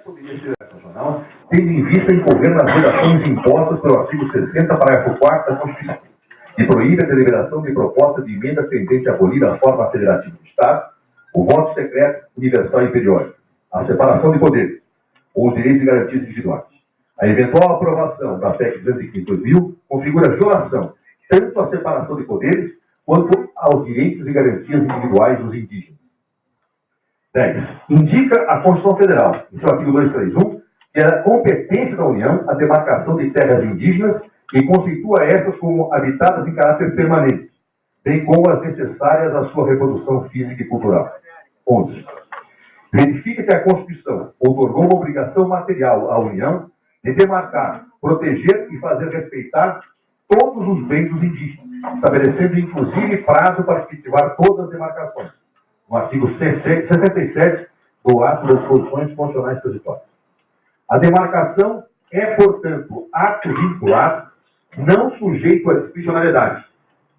Poderia ser constitucional, tendo em vista incorrer nas obrigações impostas pelo artigo 60, parágrafo 4 da Constituição, que proíbe a deliberação de proposta de emenda tendente a abolir a forma federativa do Estado, o voto secreto, universal e periódico, a separação de poderes, ou os direitos e garantias individuais. A eventual aprovação da PEC 215/2000 configura violação tanto à separação de poderes quanto aos direitos e garantias individuais dos indígenas. 10. Indica a Constituição Federal, em seu artigo 231, que é competência da União a demarcação de terras indígenas e conceitua estas como habitadas em caráter permanente, bem como as necessárias à sua reprodução física e cultural. 11. Verifica que a Constituição outorgou uma obrigação material à União de demarcar, proteger e fazer respeitar todos os bens dos indígenas, estabelecendo inclusive prazo para efetivar todas as demarcações, no artigo 67 do ato das disposições constitucionais transitórias. A demarcação é, portanto, ato vinculado, não sujeito à discricionariedade,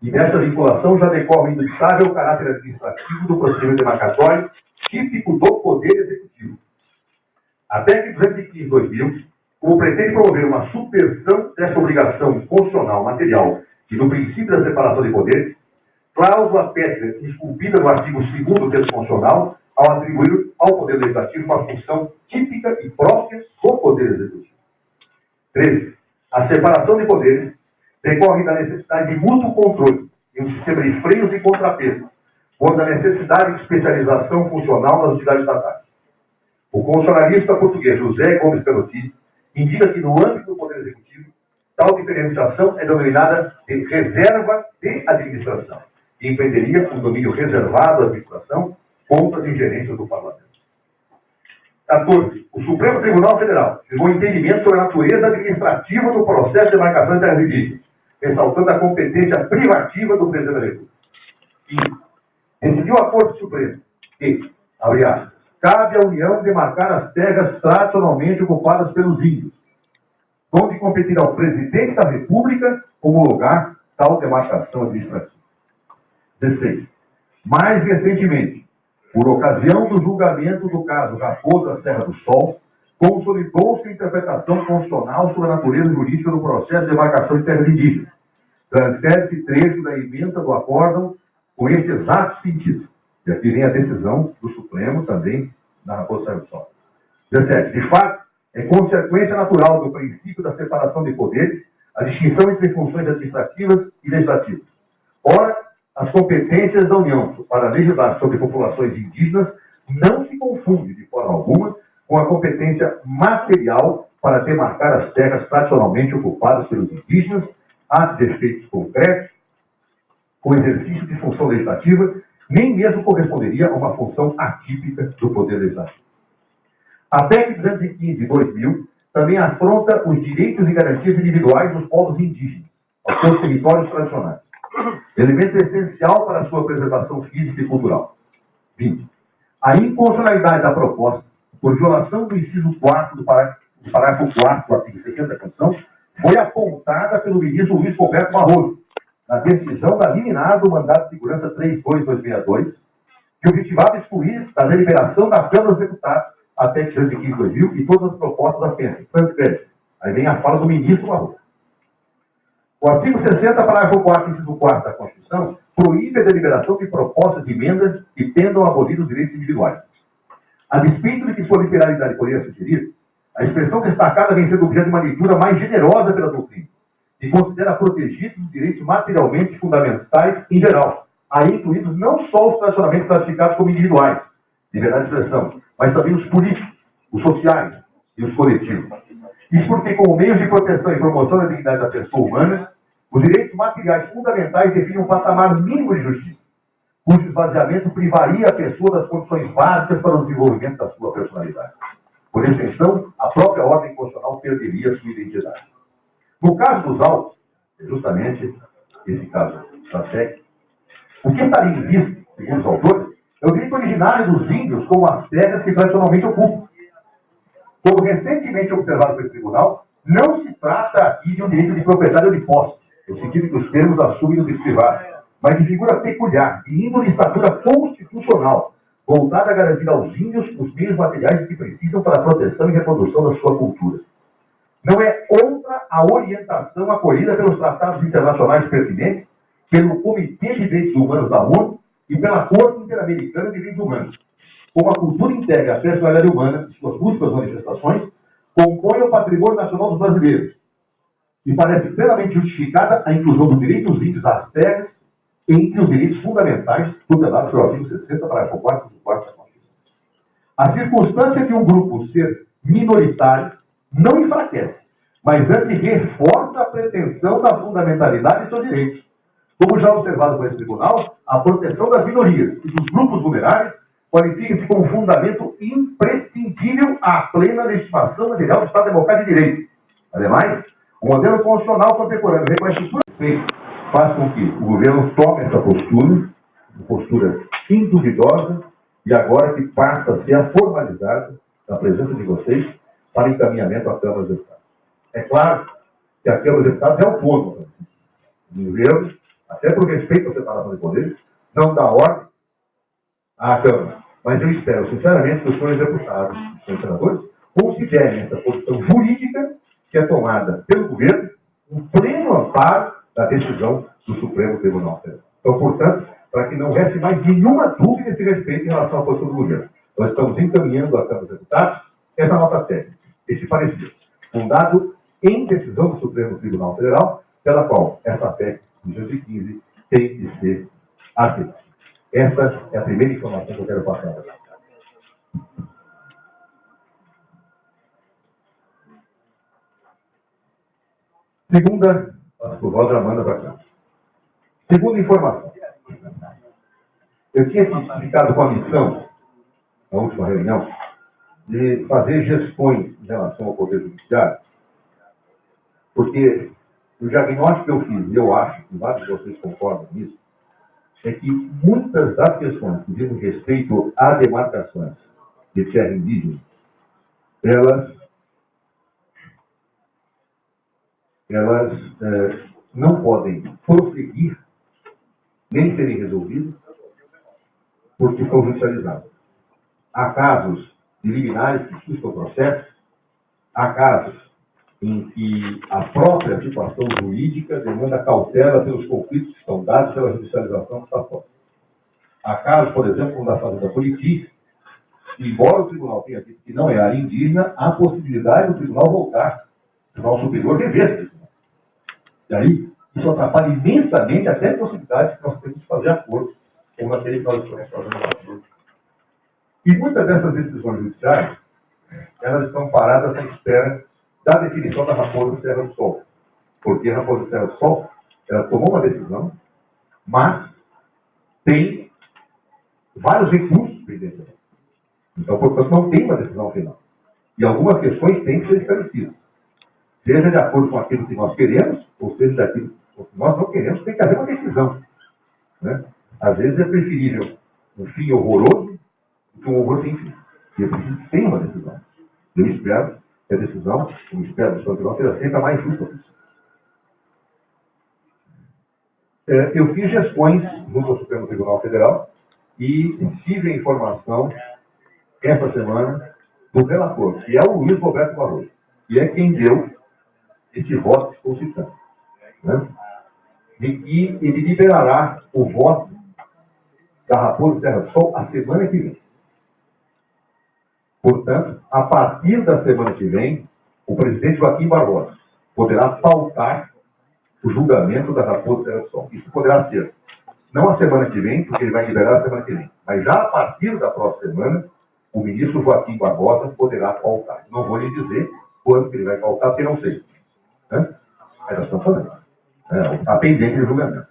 e dessa vinculação já decorre indubitável o caráter administrativo do procedimento demarcatório, típico do Poder Executivo. A PEC 215/2000, como pretende promover uma subversão dessa obrigação constitucional material e do princípio da separação de poderes, cláusula pétrea esculpida no artigo 2º do texto constitucional ao atribuir ao Poder Legislativo uma função típica e própria do Poder Executivo. 13. A separação de poderes decorre da necessidade de mútuo controle em um sistema de freios e contrapesos, quando a necessidade de especialização funcional das unidades estatais. O constitucionalista português José Gomes Pelotti indica que, no âmbito do Poder Executivo, tal diferenciação é denominada de reserva de administração, e impederia um domínio reservado à administração contra as ingerências do Parlamento. 14. O Supremo Tribunal Federal chegou a entendimento sobre a natureza administrativa do processo de demarcação de terras indígenas, ressaltando a competência privativa do Presidente da República. 15. Decidiu a Corte Suprema que, abre aspas, cabe à União demarcar as terras tradicionalmente ocupadas pelos índios, onde competirá ao Presidente da República homologar tal demarcação administrativa. 16. Mais recentemente, por ocasião do julgamento do caso Raposa Serra do Sol, consolidou-se a interpretação constitucional sobre a natureza jurídica do processo de demarcação de terras indígenas. Transfere-se trecho da emenda do acórdão com este exato sentido. E aqui vem a decisão do Supremo também na Raposa Serra do Sol. 17. De fato, é consequência natural do princípio da separação de poderes a distinção entre funções administrativas e legislativas. Ora, as competências da União para legislar sobre populações indígenas não se confunde de forma alguma com a competência material para demarcar as terras tradicionalmente ocupadas pelos indígenas, a efeitos concretos, com exercício de função legislativa, nem mesmo corresponderia a uma função atípica do Poder Legislativo. A PEC 215/2000 também afronta os direitos e garantias individuais dos povos indígenas, aos seus territórios tradicionais, elemento essencial para a sua preservação física e cultural. 20. A inconstitucionalidade da proposta, por violação do inciso 4 do parágrafo 4 do artigo 60 da Constituição, foi apontada pelo ministro Luiz Roberto Barroso, na decisão da liminar do Mandato de Segurança 32/2062, que objetivava excluir da deliberação da Câmara dos Deputados a PEC 215/2000 e todas as propostas da PEC. Aí vem a fala do ministro Barroso. O artigo 60, parágrafo 4, inciso 4 da Constituição, proíbe a deliberação de propostas de emendas que tendam a abolir os direitos individuais. A despeito de que sua literalidade poderia sugerir, a expressão destacada vem sendo objeto de uma leitura mais generosa pela doutrina, e considera protegidos os direitos materialmente fundamentais em geral, aí incluídos não só os tradicionalmente classificados como individuais, liberdade de expressão, mas também os políticos, os sociais e os coletivos. Isso porque, como meios de proteção e promoção da dignidade da pessoa humana, os direitos materiais fundamentais definem um patamar mínimo de justiça, cujo esvaziamento privaria a pessoa das condições básicas para o desenvolvimento da sua personalidade. Por extensão, a própria ordem constitucional perderia sua identidade. No caso dos autos, justamente esse caso da PEC, o que estaria em vista, segundo os autores, é o direito originário dos índios como as terras que tradicionalmente ocupam. Como recentemente observado pelo tribunal, não se trata aqui de um direito de propriedade ou de posse, no sentido que os termos assumem no direito privado, mas de figura peculiar, de índole e estatura constitucional, voltada a garantir aos índios os meios materiais que precisam para a proteção e reprodução da sua cultura. Não é outra a orientação acolhida pelos tratados internacionais pertinentes, pelo Comitê de Direitos Humanos da ONU e pela Corte Interamericana de Direitos Humanos. Como a cultura integra a personalidade humana e suas múltiplas manifestações, compõe o patrimônio nacional dos brasileiros, e parece plenamente justificada a inclusão do direito dos índios às terras entre os direitos fundamentais tutelados pelo artigo 60, parágrafo 4º da Constituição. A circunstância de um grupo ser minoritário não enfraquece, mas antes reforça a pretensão da fundamentalidade de seus direitos. Como já observado por esse tribunal, a proteção das minorias e dos grupos vulneráveis qualifica-se como fundamento imprescindível à plena legitimação material do Estado Democrático de Direito. Ademais, o modelo constitucional contemporâneo com a estrutura faz com que o governo tome essa postura induvidosa, e agora que passa a ser a formalizada na presença de vocês para encaminhamento à Câmara dos Deputados. É claro que a Câmara dos Deputados é autônoma. O governo, até por respeito à separação de poderes, não dá ordem à Câmara. Mas eu espero, sinceramente, que os senhores deputados e os senhores senadores considerem essa posição jurídica que é tomada pelo governo um pleno amparo da decisão do Supremo Tribunal Federal. Então, portanto, para que não reste mais nenhuma dúvida a esse respeito em relação à posição do governo, nós estamos encaminhando à Câmara dos Deputados essa nota técnica, esse parecer, fundado em decisão do Supremo Tribunal Federal, pela qual essa PEC de 2015 tem de ser aceita. Essa é a primeira informação que eu quero passar. Segunda, o voto da Amanda para cá. Segunda informação. Eu tinha ficado com a missão, na última reunião, de fazer gestões em relação ao Poder Judiciário, porque o diagnóstico que eu fiz, e eu acho que vários de vocês concordam nisso, é que muitas das questões que dizem respeito a demarcações de terra indígena, elas não podem prosseguir, nem serem resolvidas, porque são judicializadas. Há casos de liminares que suscitam processos, há casos em que a própria situação jurídica demanda cautela pelos conflitos que estão dados pela judicialização que está fora. Há casos, por exemplo, como da Fazenda Politis, embora o tribunal tenha dito que não é área indígena, há possibilidade do tribunal voltar, o Tribunal Superior rever isso. E aí, isso atrapalha imensamente até a possibilidade que nós temos de fazer acordo, como naquele que nós estamos fazendo acordo. E muitas dessas decisões judiciais, elas estão paradas à espera da definição da Raposa Serra do Sol. Porque a Raposa Serra do Sol, ela tomou uma decisão, mas tem vários recursos pendentes. Então, portanto, não tem uma decisão final. E algumas questões têm que ser esclarecidas. Seja de acordo com aquilo que nós queremos, ou seja daquilo que nós não queremos, tem que haver uma decisão. Né? Às vezes é preferível um fim horroroso do que um horror sem fim. E é preciso que tenha uma decisão. Eu espero que a decisão, como espero do Tribunal Federal, seja mais justa possível. Eu fiz gestões junto ao Supremo Tribunal Federal e tive a informação essa semana do relator, que é o Luiz Roberto Barroso, e é quem deu esse voto que estou citando, né? De que ele liberará o voto da Raposa Serra do Sol a semana que vem. Portanto, a partir da semana que vem, o presidente Joaquim Barbosa poderá pautar o julgamento da Raposa Serra do Sol. Isso poderá ser, não a semana que vem, porque ele vai liberar a semana que vem, mas já a partir da próxima semana, o ministro Joaquim Barbosa poderá pautar. Não vou lhe dizer quando ele vai pautar, porque não sei. Né? Mas nós estamos fazendo. Está pendente de julgamento.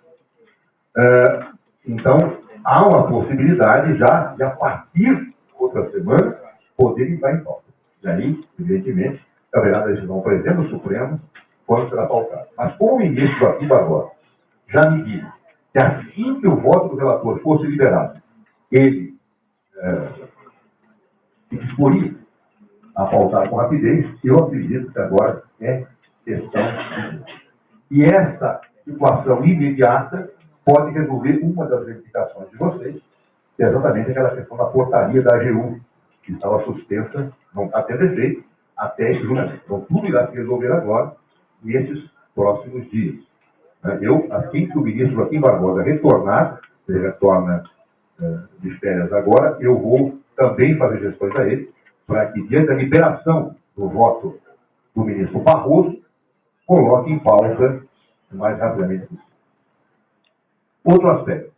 Então, há uma possibilidade já de, a partir de outra semana, poder entrar em pauta. E aí, evidentemente, haverá a decisão, por exemplo, do Supremo, quando será pautado. Mas como o ministro Joaquim Barbosa já me disse que assim que o voto do relator fosse liberado, ele se disporia a pautar com rapidez, eu acredito que agora é questão de... E essa situação imediata pode resolver uma das reivindicações de vocês, que é exatamente aquela questão da portaria da AGU, que estava suspensa, não está tendo efeito, até esse julgamento. Então, tudo irá se resolver agora, nesses próximos dias. Eu, assim que o ministro Joaquim Barbosa retornar, ele retorna de férias agora, eu vou também fazer gestões a ele, para que, diante da liberação do voto do ministro Barroso, coloque em pauta o mais rapidamente possível. Outro aspecto.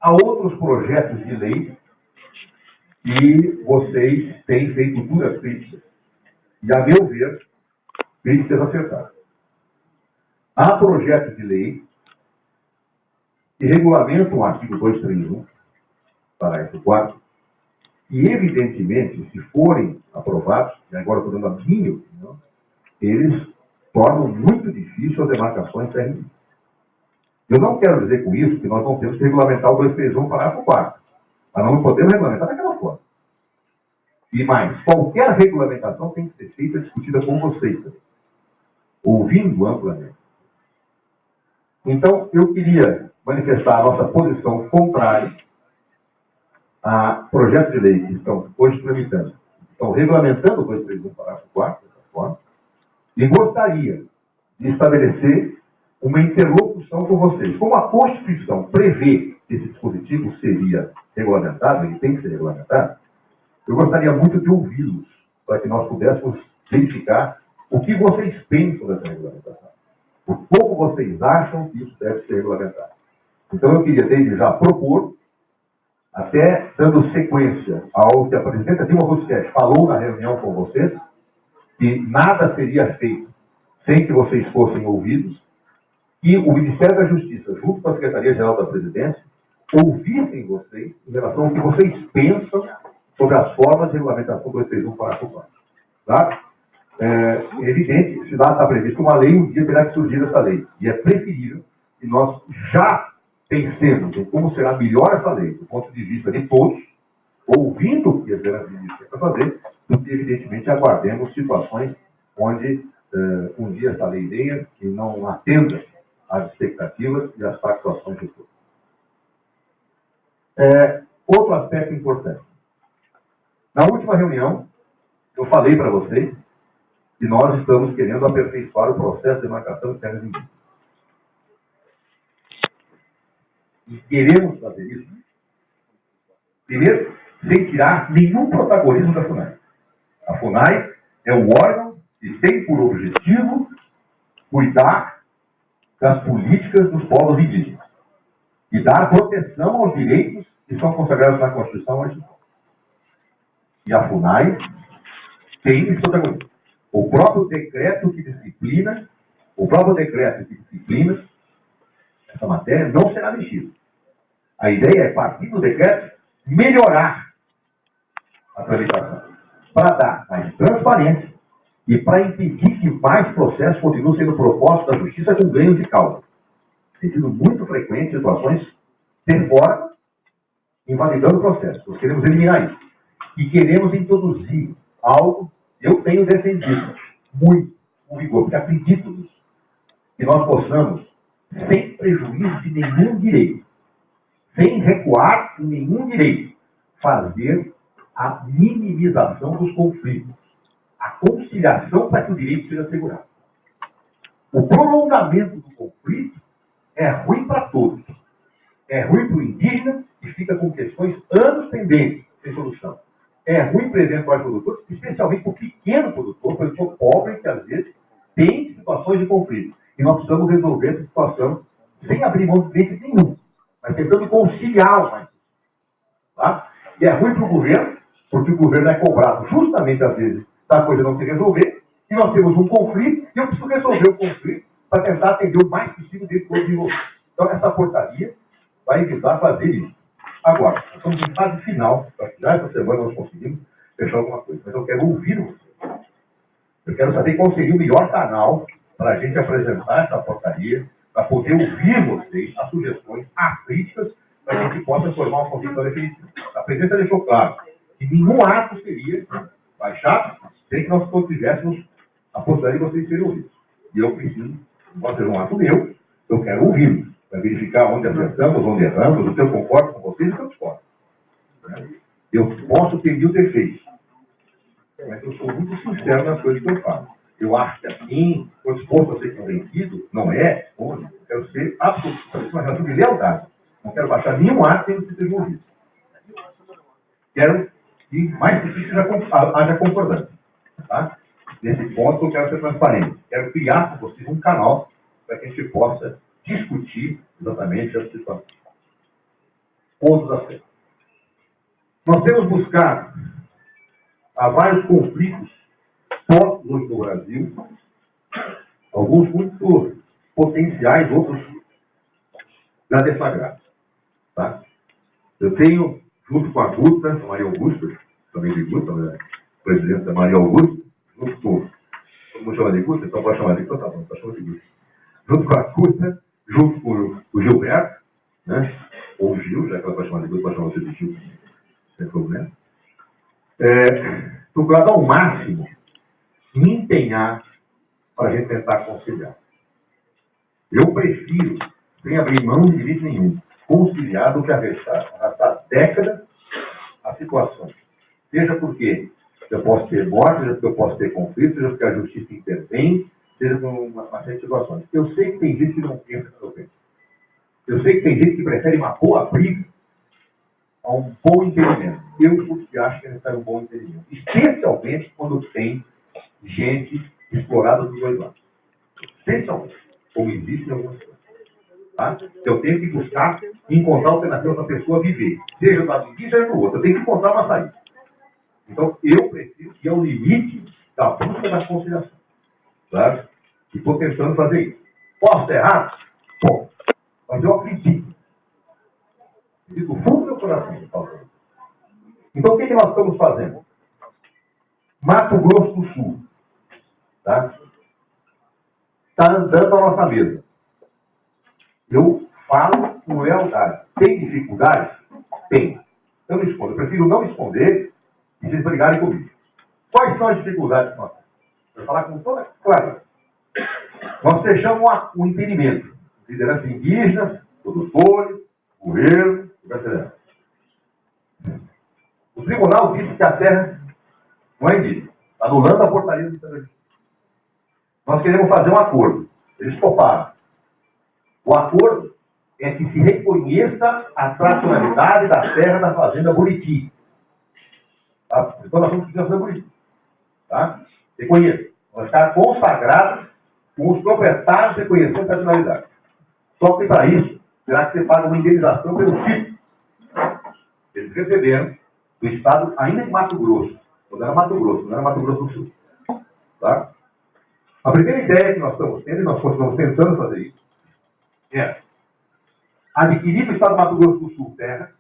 Há outros projetos de lei que vocês têm feito duras críticas. E, a meu ver, críticas acertadas. Há projetos de lei que regulamentam o artigo 231, parágrafo 4, e, evidentemente, se forem aprovados, e agora estou dando a minha opinião, eles tornam muito difícil as demarcações terrenas. Eu não quero dizer com isso que nós não temos que regulamentar o 231, parágrafo 4, mas não podemos regulamentar daquela forma. E mais, qualquer regulamentação tem que ser feita e discutida com vocês, ouvindo amplamente. Então, eu queria manifestar a nossa posição contrária a projetos de lei que estão hoje tramitando, estão regulamentando o 231, parágrafo 4, dessa forma, e gostaria de estabelecer uma interlocução com vocês. Como a Constituição prevê que esse dispositivo seria regulamentado, ele tem que ser regulamentado, eu gostaria muito de ouvi-los, para que nós pudéssemos verificar o que vocês pensam dessa regulamentação. O como vocês acham que isso deve ser regulamentado. Então, eu queria, desde já, propor, até dando sequência ao que a presidenta Dilma Rousseff falou na reunião com vocês, que nada seria feito sem que vocês fossem ouvidos, e o Ministério da Justiça, junto com a Secretaria-Geral da Presidência, ouvissem vocês em relação ao que vocês pensam sobre as formas de regulamentação do 231, parágrafo 4. Tá? É evidente, se lá está prevista uma lei, um dia terá que surgir essa lei. E é preferível que nós já pensemos em como será melhor essa lei, do ponto de vista de todos, ouvindo o que a ministra quer fazer, do que, evidentemente, aguardemos situações onde um dia essa lei venha e não atenda às expectativas e às pactuações de todos. Outro aspecto importante. Na última reunião, eu falei para vocês que nós estamos querendo aperfeiçoar o processo de demarcação de terras indígenas. E queremos fazer isso, primeiro, sem tirar nenhum protagonismo da FUNAI. A FUNAI é o órgão que tem por objetivo cuidar das políticas dos povos indígenas e dar proteção aos direitos que são consagrados na Constituição original. E a FUNAI tem esse protagonismo. O próprio decreto que disciplina essa matéria não será mexido. A ideia é, partir do decreto, melhorar a tramitação, para dar mais transparência e para impedir que mais processos continuem sendo propostos da Justiça com ganho de causa. Tem sido muito frequente situações de fora invalidando o processo. Nós queremos eliminar isso. E queremos introduzir algo que eu tenho defendido muito, com vigor, porque acredito nisso, que nós possamos, sem prejuízo de nenhum direito, sem recuar em nenhum direito, fazer a minimização dos conflitos, a conciliação para que o direito seja assegurado. O prolongamento do conflito é ruim para todos. É ruim para o indígena, que fica com questões anos pendentes, sem solução. É ruim para eventuais produtores, especialmente para o pequeno produtor, produtor pobre, que às vezes tem situações de conflito. E nós precisamos resolver essa situação sem abrir mão de direito nenhum, mas tentando conciliar o mais. Tá? E é ruim para o governo, porque o governo é cobrado justamente às vezes da coisa não se resolver, e nós temos um conflito, e eu preciso resolver o conflito para tentar atender o mais possível dentro do desenvolvimento. Então, essa portaria vai evitar fazer isso. Agora, nós estamos em fase final, já essa semana nós conseguimos fechar alguma coisa, mas eu quero ouvir você. Eu quero saber qual seria o melhor canal para a gente apresentar essa portaria, para poder ouvir vocês, as sugestões, as críticas, para que a gente possa formar uma posição definitiva. A presidenta deixou claro que nenhum ato seria baixado sem que nós tivéssemos a possibilidade de vocês serem ouvidos. E eu preciso, pode ser um ato meu, eu quero ouvi-los, para verificar onde acertamos, onde erramos, o que eu concordo com vocês e o que eu discordo. Né? Eu posso ter mil defeitos, mas eu sou muito sincero nas coisas que eu faço. Eu acho que assim, estou disposto a ser convencido, não é? Bom, eu quero ser absolutamente uma relação de lealdade. Não quero baixar nenhum ato sem ser envolvido. Quero que mais difícil haja concordância. Tá? Nesse ponto, eu quero ser transparente. Quero criar, se possível, um canal para que a gente possa discutir exatamente essa situação. Pontos a ser. Nós temos buscado há vários conflitos postos no Brasil, alguns muito potenciais, outros já deflagrados. Tá? Eu tenho, junto com a Guta, a Maria Augusta, também de Guta, né? Presidente da Maria Augusta, junto com, todo mundo chama de Guta, então pode chamar de Guta, tá bom, pode chamar de Guta. Junto com a Guta, junto com o Gilberto, né? Ou o Gil, já que ela pode chamar de Guta, pode chamar de Gil, sem problema. Procurado ao máximo me empenhar para a gente tentar conciliar. Eu prefiro, sem abrir mão de jeito nenhum, conciliar do que arrastar décadas a situação. Seja porque eu posso ter morte, seja porque eu posso ter conflito, seja porque a justiça intervém, seja por uma série de situações. Eu sei que tem gente que não pensa no que eu penso. Eu sei que tem gente que prefere uma boa briga a um bom entendimento. Eu porque acho que é necessário um bom entendimento. Especialmente quando tem gente explorada dos dois lados. Especialmente, como existe em algumas coisas. Tá? Eu tenho que buscar encontrar alternativa para a pessoa viver. Seja do lado de mim, seja do outro. Eu tenho que encontrar uma saída. Então, eu preciso ir ao limite da busca da conciliação. Claro? E estou tentando fazer isso. Posso estar errado? Bom, mas eu acredito. Acredito do fundo do meu coração. Então, o que nós estamos fazendo? Mato Grosso do Sul. Tá? Está andando a nossa mesa. Eu falo com lealdade. Tem dificuldade? Tem. Eu não escondo. Eu prefiro não esconder e vocês brigarem comigo. Quais são as dificuldades que nós temos? Vou falar com toda clareza. Nós fechamos um entendimento. Lideranças indígenas, produtores, governo e brasileiros. O tribunal disse que a terra não é indígena. Anulando a portaria do Estado. Nós queremos fazer um acordo. Eles toparam. O acordo é que se reconheça a tracionalidade da terra da fazenda Buriti. Tá? Então nós vamos fazer Buriti. Tá? Reconheça. Vai ficar consagrado com os proprietários reconhecendo a tracionalidade. Só que para isso, terá que ser paga uma indenização pelo título. Eles receberam do Estado, ainda de Mato Grosso. Quando era Mato Grosso, não era Mato Grosso do Sul. Tá? A primeira ideia que nós estamos tendo, e nós continuamos tentando fazer isso, é adquirir do Estado do Mato Grosso do Sul terra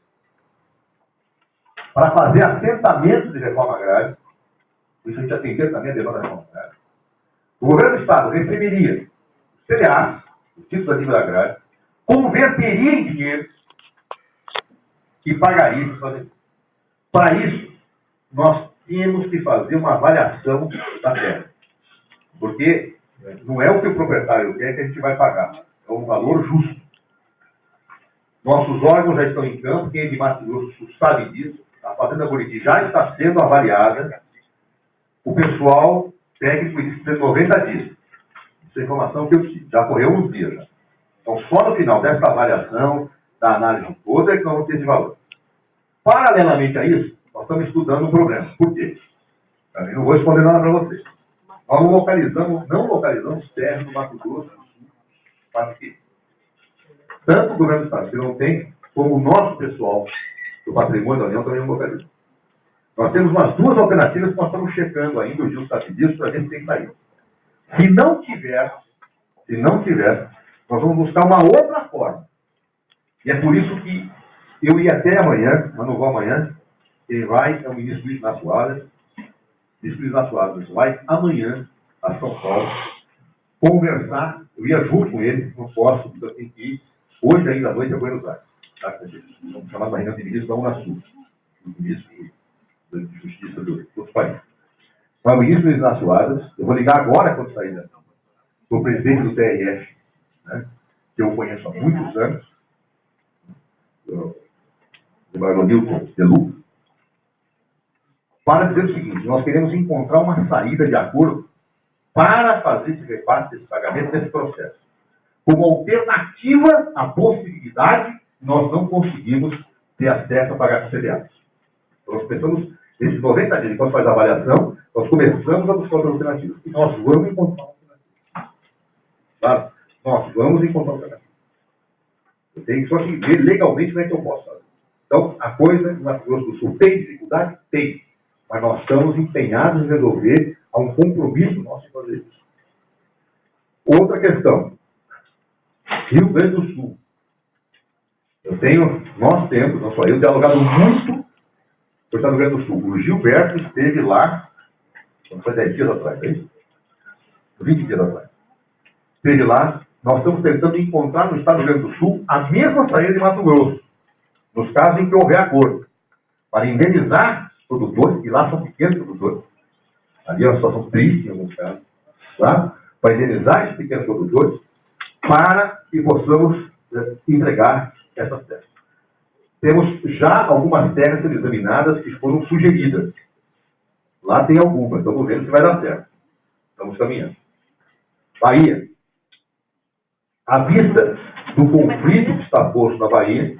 para fazer assentamentos de reforma agrária. Isso a gente atender também a demanda da reforma agrária. O governo do Estado receberia os CDAs, os títulos da dívida agrária, converteria em dinheiro e pagaria isso. Para isso, nós temos que fazer uma avaliação da terra. Porque não é o que o proprietário quer que a gente vai pagar. É um valor justo. Nossos órgãos já estão em campo, quem é de Mato Grosso do Sul sabe disso. A Fazenda Buriti já está sendo avaliada. O pessoal técnico disse que tem 90 dias. Essa é a informação que eu tive. Já correu uns dias. Já. Então, só no final dessa avaliação, da análise toda, é que nós vamos ter esse valor. Paralelamente a isso, nós estamos estudando um problema. Por quê? Também não vou responder nada para vocês. Nós não localizamos terra no Mato Grosso do Sul. Para quê? Tanto o governo do Estado, que não tem, como o nosso pessoal do patrimônio da União também não localiza. Nós temos umas duas alternativas que nós estamos checando ainda, o Gil sabe disso, para ver se tem saída. Se não tiver, nós vamos buscar uma outra forma. E é por isso que eu ia até amanhã, mas não vou amanhã, quem vai é o ministro Luiz Inácio Alves. O ministro Luiz Inácio Alves vai amanhã a São Paulo conversar. Eu ia junto com ele, não posso, porque eu tenho que ir hoje ainda à noite a Buenos Aires. Tá? Vamos chamar uma reunião de ministros da Unasul, o ministro da Justiça do outro país. Mas o ministro Luiz Inácio Alves, eu vou ligar agora quando sair da o presidente do TRF, né, que eu conheço há muitos anos, desembargador Nilton Delu, para dizer o seguinte: nós queremos encontrar uma saída de acordo para fazer esse repasse desse pagamento, desse processo. Como alternativa à possibilidade, nós não conseguimos ter acesso a pagar com CDAs. Então, nós pensamos, nesses 90 dias, enquanto faz a avaliação, nós começamos a buscar outras alternativas. E nós vamos encontrar uma alternativa. Claro? Nós vamos encontrar uma alternativa. Eu tenho só que ver legalmente como é que eu posso fazer. Então, a coisa, no Mato Grosso do Sul, tem dificuldade? Tem. Mas nós estamos empenhados em resolver, há um compromisso nosso em fazer isso. Outra questão. Rio Grande do Sul. Nós temos, não só eu, dialogado muito com o Estado do Rio Grande do Sul. O Gilberto esteve lá, foi 10 dias atrás, é isso? 20 dias atrás. Esteve lá, nós estamos tentando encontrar no Estado do Rio Grande do Sul a mesma saída de Mato Grosso, nos casos em que houver acordo, para indenizar os produtores, e lá são pequenos produtores. Ali é uma situação triste em alguns casos, tá? Para indenizar esses pequenos produtores, para que possamos entregar essas terras. Temos já algumas terras sendo examinadas que foram sugeridas. Lá tem algumas, estamos vendo se vai dar certo. Estamos caminhando. Bahia. À vista do conflito que está posto na Bahia,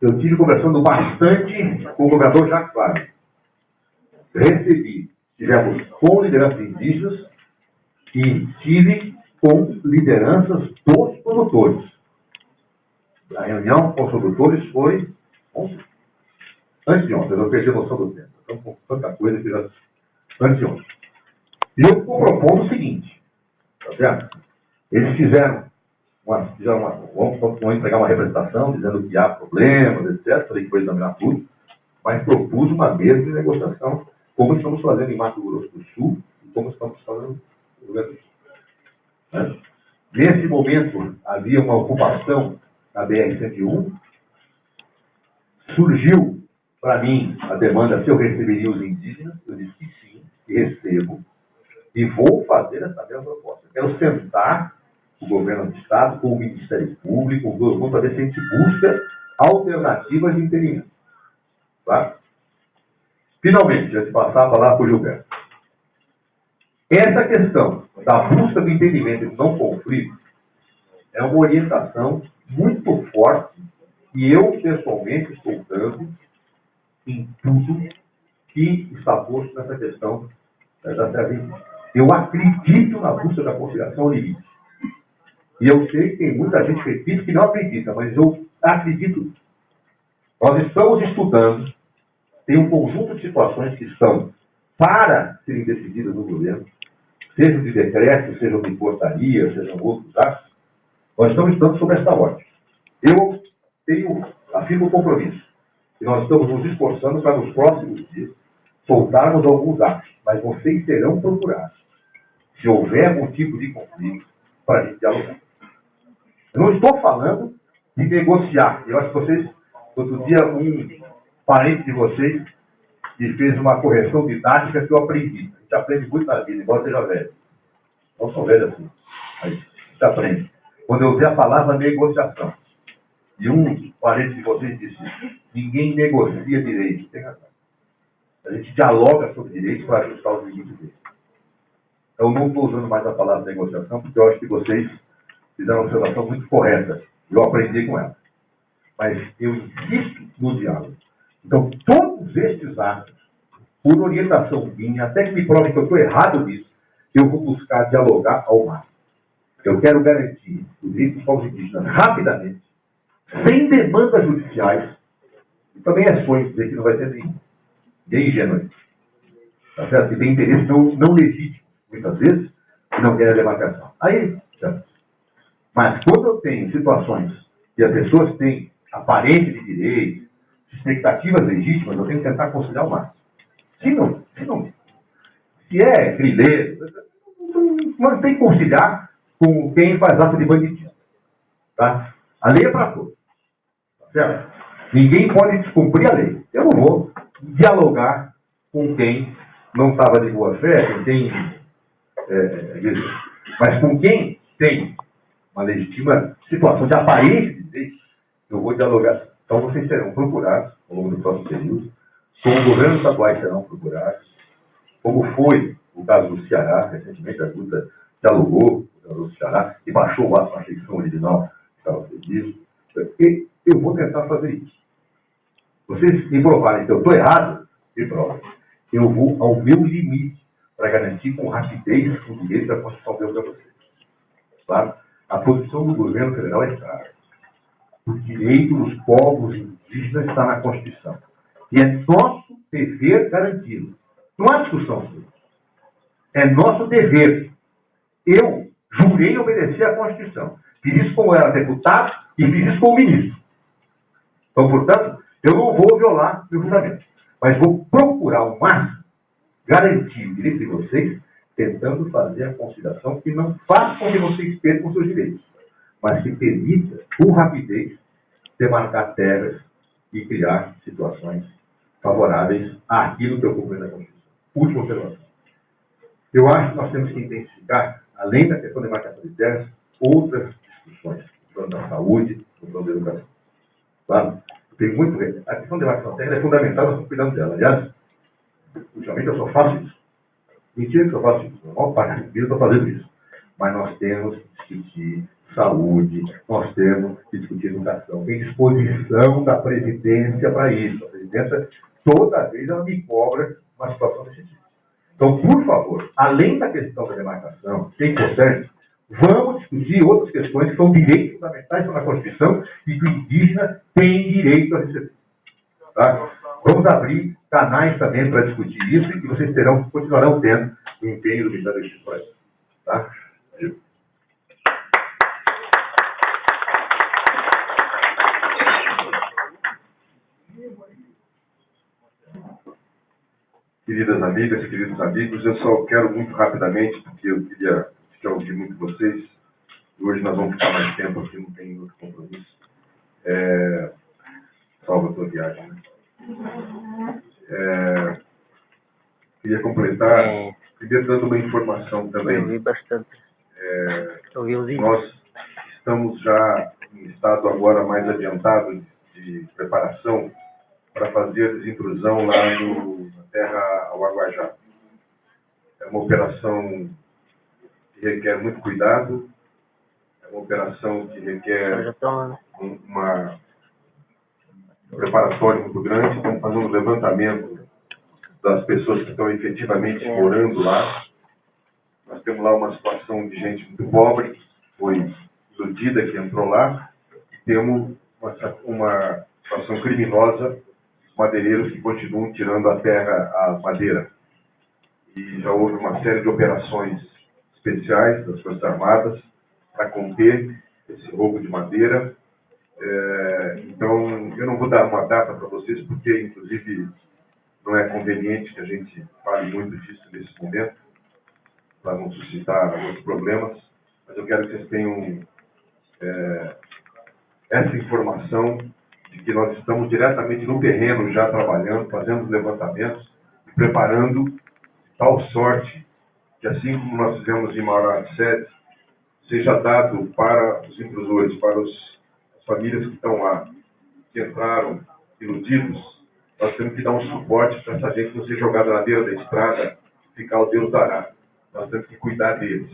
eu tive conversando bastante com o governador Jacques Wagner. Tivemos com lideranças indígenas e tive com lideranças dos produtores. A reunião com os produtores foi ontem. Antes de ontem, eu não perdi a noção do tempo. Então, com tanta coisa que já... Antes de ontem. E eu estou propondo o seguinte, tá certo? Eles vão entregar uma representação dizendo que há problemas, etc. Falei que foi examinar tudo, mas propus uma mesa de negociação, como estamos fazendo em Mato Grosso do Sul e como estamos fazendo no Rio Grande do Sul. Né? Nesse momento, havia uma ocupação na BR-101. Surgiu para mim a demanda se eu receberia os indígenas. Eu disse que sim, que recebo, e vou fazer essa mesma proposta. Eu quero sentar o governo do Estado com o Ministério Público, vamos fazer se a gente busca alternativas de entendimento. Tá? Finalmente, antes de passar a palavra para o Gilberto. Essa questão da busca do entendimento e do não conflito é uma orientação muito forte que eu, pessoalmente, estou dando em tudo que está posto nessa questão da terra indígena. Eu acredito na busca da conciliação ao limite. E eu sei que tem muita gente repite que não acredita, mas eu acredito. Nós estamos estudando, tem um conjunto de situações que estão para serem decididas no governo, sejam de decreto, sejam de portaria, sejam outros atos. Nós estamos estudando sobre esta ordem. Eu afirmo o compromisso. E nós estamos nos esforçando para, nos próximos dias, soltarmos alguns atos. Mas vocês serão procurados, se houver algum tipo de conflito, para a gente dialogar. Eu não estou falando de negociar. Eu acho que vocês, outro dia, um parente de vocês me fez uma correção didática que eu aprendi. A gente aprende muito na vida, embora seja velho. Não sou velho assim, mas a gente aprende. Quando eu usei a palavra negociação, e um parente de vocês disse: ninguém negocia direito. Tem razão. A gente dialoga sobre direitos para ajustar os limites dele. Eu não estou usando mais a palavra negociação, porque eu acho que vocês fizeram uma observação muito correta. Eu aprendi com ela. Mas eu insisto no diálogo. Então, todos estes atos, por orientação minha, até que me provem que eu estou errado nisso, eu vou buscar dialogar ao máximo. Eu quero garantir o direito dos povos indígenas rapidamente, sem demandas judiciais. E também é sonho dizer que não vai ter ninguém ingênuo. Tá certo? Que tem interesse não legítimo, muitas vezes, que não quer a demarcação. Aí, certo? Mas quando eu tenho situações que as pessoas têm aparência de direito, expectativas legítimas, eu tenho que tentar conciliar o máximo. Se é grileiro, não tem que conciliar com quem faz ato de banditismo. Tá? A lei é para todos. Tá certo? Ninguém pode descumprir a lei. Eu não vou dialogar com quem não estava de boa fé, com quem mas com quem tem uma legítima situação de aparência de direito, eu vou dialogar. Então, vocês serão procurados ao longo do próximo período, como governos estaduais serão procurados, como foi o caso do Ceará, recentemente a Duda dialogou com o governador do Ceará e baixou o ato na secção original que estava previsto. E eu vou tentar fazer isso. Vocês me provarem que eu estou errado, me provem. Eu vou ao meu limite para garantir com rapidez o direito da Constituição deu para vocês. Claro? A posição do governo federal é clara. O direito dos povos indígenas está na Constituição. E é nosso dever garanti-lo. Não há discussão sobre isso. É nosso dever. Eu jurei obedecer à Constituição. Fiz isso como era deputado e fiz isso como ministro. Então, portanto, eu não vou violar meu fundamento. Mas vou procurar ao máximo garantir o direito de vocês, tentando fazer a conciliação que não faça com que vocês percam seus direitos, mas que permita, com rapidez, demarcar terras e criar situações favoráveis àquilo que eu compreendo da Constituição. Última observação. Eu acho que nós temos que intensificar, além da questão da demarcação de terras, outras discussões, no plano da saúde, no plano da educação. Claro? Tem muito. A questão da demarcação de terras é fundamental, nós estamos cuidando dela. Aliás, ultimamente eu só faço isso. Mentira que eu faço isso. A maior parte da vida eu estou fazendo isso. Mas nós temos que discutir saúde, nós temos que discutir educação. Tem disposição da presidência para isso. A presidência, toda vez, ela me cobra uma situação desse tipo. Então, por favor, além da questão da demarcação, que é importante, vamos discutir outras questões que são direitos fundamentais na Constituição e que o indígena tem direito a receber. Tá? Vamos abrir canais também para discutir isso e vocês continuarão tendo o empenho do Ministério da Justiça para isso. Tá? Queridas amigas, queridos amigos, eu só quero muito rapidamente, porque eu queria ouvir muito vocês, e hoje nós vamos ficar mais tempo aqui, não tem outro compromisso. Salva a tua viagem, né? Queria completar, primeiro dando uma informação também. Eu vi bastante. Nós estamos já em estado agora mais adiantado de preparação para fazer a desintrusão lá na terra ao Aguajá. É uma operação que requer muito cuidado, é uma operação que requer um preparatório muito grande. Estamos fazendo um levantamento das pessoas que estão efetivamente morando lá. Nós temos lá uma situação de gente muito pobre, que foi iludida, que entrou lá, e temos uma situação criminosa, madeireiros que continuam tirando a terra, a madeira. E já houve uma série de operações especiais das Forças Armadas para conter esse roubo de madeira. Então, eu não vou dar uma data para vocês, porque, inclusive, não é conveniente que a gente fale muito disso nesse momento, para não suscitar outros problemas, mas eu quero que vocês tenham essa informação de que nós estamos diretamente no terreno já trabalhando, fazendo os levantamentos e preparando tal sorte que, assim como nós fizemos em Mauá 7, seja dado para os intrusores, para as famílias que estão lá, que entraram iludidos, nós temos que dar um suporte para essa gente não ser jogada na beira da estrada e ficar o Deus dará. Nós temos que cuidar deles.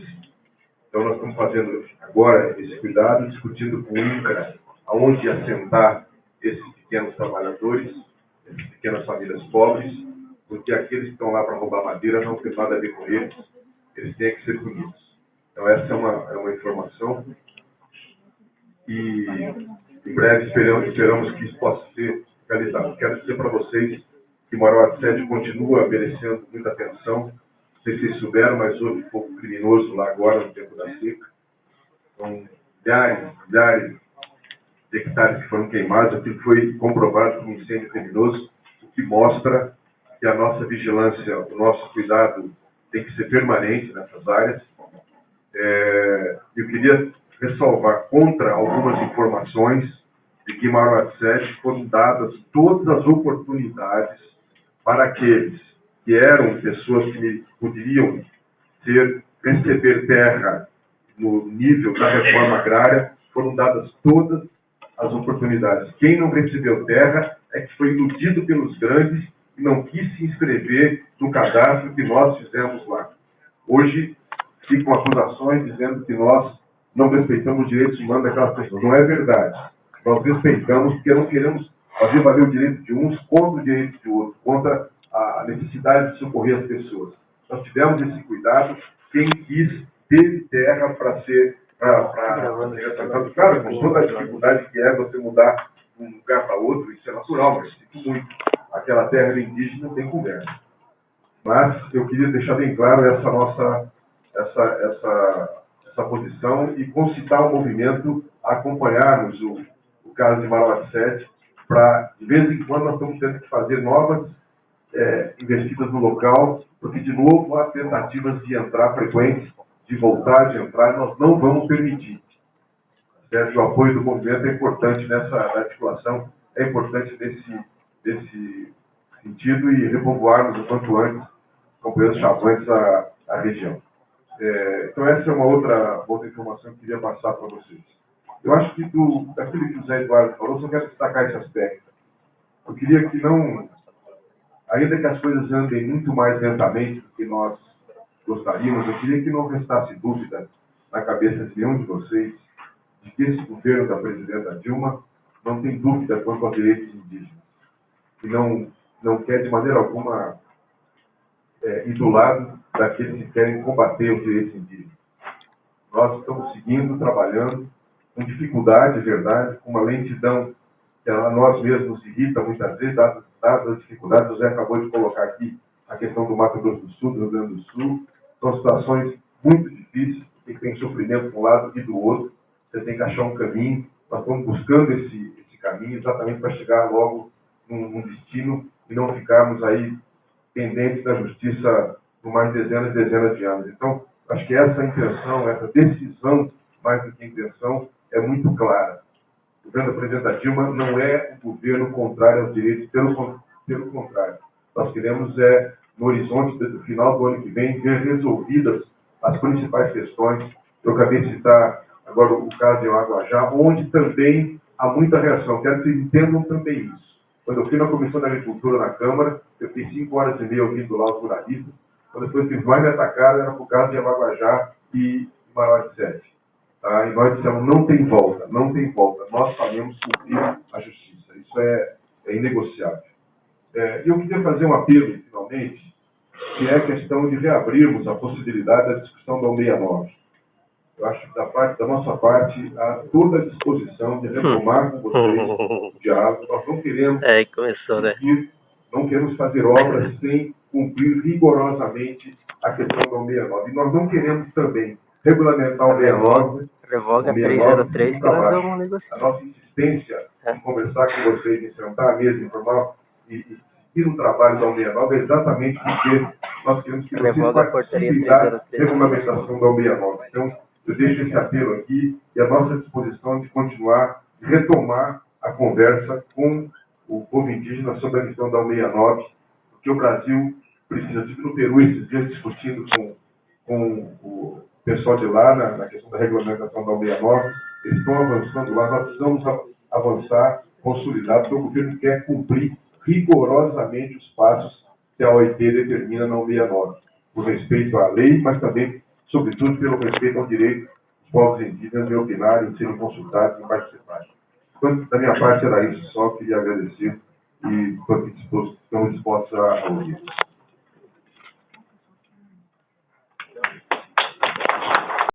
Então, nós estamos fazendo agora esse cuidado, discutindo com o INCRA aonde assentar esses pequenos trabalhadores, essas pequenas famílias pobres, porque aqueles que estão lá para roubar madeira não tem nada a ver com eles, eles têm que ser punidos. Então, essa é uma informação e, em breve, esperamos que isso possa ser realizado. Quero dizer para vocês que Mauá 7 continua merecendo muita atenção. Não sei se vocês souberam, mas houve fogo criminoso lá agora, no tempo da seca. Então, milhares de hectares que foram queimados. Aquilo foi comprovado como incêndio criminoso, o que mostra que a nossa vigilância, o nosso cuidado tem que ser permanente nessas áreas. Eu queria ressalvar contra algumas informações de que em Mauá 7 foram dadas todas as oportunidades para aqueles que eram pessoas que poderiam receber terra no nível da reforma agrária, foram dadas todas as oportunidades. Quem não recebeu terra é que foi iludido pelos grandes e não quis se inscrever no cadastro que nós fizemos lá. Hoje, ficam acusações dizendo que nós não respeitamos os direitos humanos daquelas pessoas. Não é verdade. Nós respeitamos porque não queremos fazer valer o direito de uns contra o direito de outros, contra a necessidade de socorrer as pessoas. Nós tivemos esse cuidado. Quem quis teve terra para ser claro, com toda a dificuldade que é você mudar de um lugar para outro, isso é natural, mas sinto muito. Aquela terra era indígena, não tem conversa. Mas eu queria deixar bem claro essa nossa essa posição e concitar o movimento a acompanharmos o caso de Marauá 7, para, de vez em quando, nós estamos tendo que fazer novas investidas no local, porque, de novo, há tentativas de entrar frequentes, de voltar, de entrar, nós não vamos permitir. Certo? O apoio do movimento é importante nessa articulação, é importante nesse sentido e repovoarmos o quanto antes, companheiros chavantes, a região. Então, essa é uma outra informação que eu queria passar para vocês. Eu acho que daquilo que o Zé Eduardo falou, só quero destacar esse aspecto. Eu queria que não, ainda que as coisas andem muito mais lentamente do que nós gostaríamos, eu queria que não restasse dúvida na cabeça de nenhum de vocês de que esse governo da presidenta Dilma não tem dúvida quanto aos direitos indígenas. E não quer, de maneira alguma, ir do lado daqueles que querem combater os direitos indígenas. Nós estamos seguindo, trabalhando, com dificuldade, verdade, com uma lentidão que a nós mesmos nos irrita muitas vezes, dadas as dificuldades. O Zé acabou de colocar aqui a questão do Mato Grosso do Sul, do Rio Grande do Sul. São situações muito difíceis, que tem sofrimento de um lado e do outro. Você tem que achar um caminho. Nós estamos buscando esse caminho exatamente para chegar logo num destino e não ficarmos aí pendentes da justiça por mais dezenas e dezenas de anos. Então, acho que essa intenção, essa decisão, mais do que intenção, é muito clara. O governo da presidenta Dilma não é um governo contrário aos direitos, pelo contrário. Nós queremos, no horizonte do final do ano que vem, ver resolvidas as principais questões. Eu acabei de citar agora o caso de Araguajá, onde também há muita reação. Quero que vocês entendam também isso. Quando eu fui na Comissão da Agricultura na Câmara, eu fiquei 5 horas e meia ouvindo lá os ruralistas. Quando depois que mais me atacaram, era por causa de Araguajá e Marauá 7. Tá? E nós dissemos, não tem volta, não tem volta. Nós sabemos cumprir a justiça. Isso é inegociável. E eu queria fazer um apelo, finalmente, que é a questão de reabrirmos a possibilidade da discussão da 169. Eu acho que da nossa parte, há toda a disposição de retomar com vocês o diálogo. Nós não queremos não queremos fazer obras sem cumprir rigorosamente a questão da 169. E nós não queremos também regulamentar o 69. Revoga 303, que nós vamos negociar. A nossa insistência em conversar com vocês, em sentar à mesa informal e seguir o trabalho da 169 é exatamente porque nós queremos que vocês participem da regulamentação da 169. Então, eu deixo esse apelo aqui e a nossa disposição de continuar, de retomar a conversa com o povo indígena sobre a questão da 169, porque o Brasil precisa. Estive no Peru esses dias discutindo com o pessoal de lá na questão da regulamentação da 169, eles estão avançando lá, nós precisamos avançar, consolidar, porque o governo quer cumprir rigorosamente os passos que a OIT determina na 169, por respeito à lei, mas também, sobretudo, pelo respeito ao direito dos povos indígenas de opinarem, de serem consultados e participarem. Então, da minha parte era isso só, queria agradecer e estamos dispostos a ouvir.